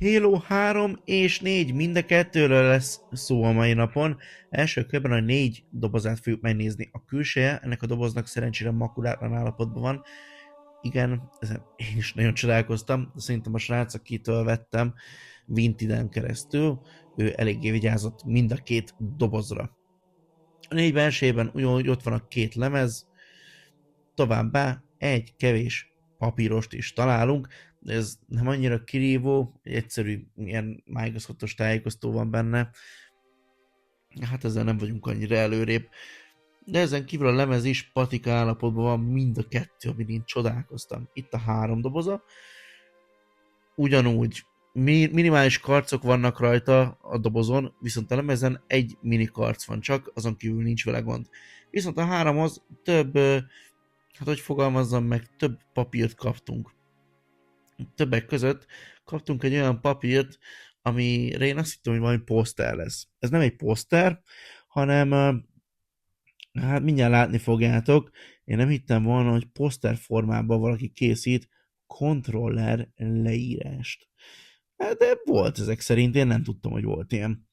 Halo 3 és 4, mind a kettőről lesz szó a mai napon. Első körben a 4 dobozát fogjuk megnézni. A külseje ennek a doboznak szerencsére makulátlan állapotban van. Igen, ezen én is nagyon csodálkoztam, de szerintem a srác, akitől vettem Vintiden keresztül, ő eléggé vigyázott mind a két dobozra. A 4 belsejében ugyanúgy ott van a két lemez, továbbá egy kevés papírost is találunk, de ez nem annyira kirívó, egy egyszerű ilyen Microsoftos tájékoztató van benne, hát ezzel nem vagyunk annyira előrébb. De ezen kívül a lemez is patika állapotban van mind a kettő, amin én csodálkoztam. Itt a 3 doboza, ugyanúgy minimális karcok vannak rajta a dobozon, viszont a lemezen egy mini karc van csak, azon kívül nincs vele gond. Viszont a 3 az több, hát hogy fogalmazzam meg, több papírt kaptunk. Többek között kaptunk egy olyan papírt, amire én azt hittem, hogy valami poszter lesz. Ez nem egy poszter, hanem hát mindjárt látni fogjátok, én nem hittem volna, hogy poszter formában valaki készít controller leírást. Hát de volt ezek szerint, én nem tudtam, hogy volt ilyen.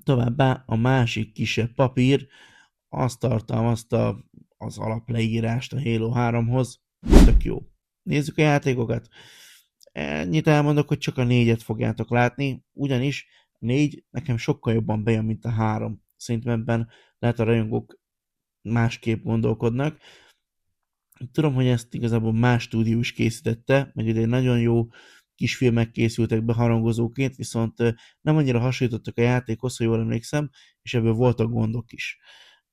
Továbbá a másik kisebb papír azt tartalmazta az alapleírást a Halo 3-hoz. Tök jó. Nézzük a játékokat. Ennyit elmondok, hogy csak a 4-et fogjátok látni, ugyanis a 4 nekem sokkal jobban bejön, mint a 3. Szerintem ebben lehet a rajongók másképp gondolkodnak. Tudom, hogy ezt igazából más stúdió is készítette, meg ide nagyon jó kisfilmek készültek be harangozóként, viszont nem annyira hasonlítottak a játékhoz, ha jól emlékszem, és ebből voltak gondok is.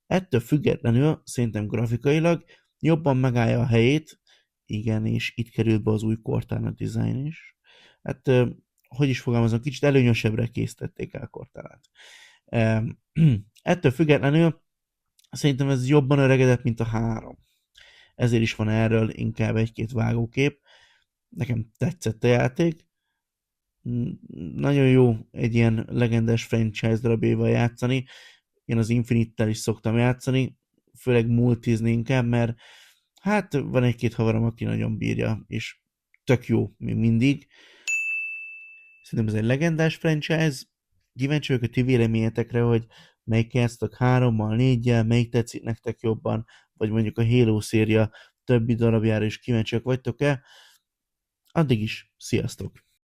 Ettől függetlenül szerintem grafikailag jobban megállja a helyét, igen, és itt került be az új Cortana design is. Hát, hogy is fogalmazom, kicsit előnyösebbre készítették el Cortanát. Ettől függetlenül szerintem ez jobban öregedett, mint a 3. Ezért is van erről inkább egy-két vágókép. Nekem tetszett a játék. Nagyon jó egy ilyen legendás franchise darabéval játszani. Én az Infinite-tel is szoktam játszani, főleg multizni inkább, mert hát van egy-két haverom, aki nagyon bírja, és tök jó még mindig. Szerintem ez egy legendás franchise. Kíváncsi vagyok a ti véleményetekre, hogy melyik játsztok 3-mal, 4-jel, melyik tetszik nektek jobban, vagy mondjuk a Halo széria többi darabjára is kíváncsiak vagytok-e. Addig is, sziasztok!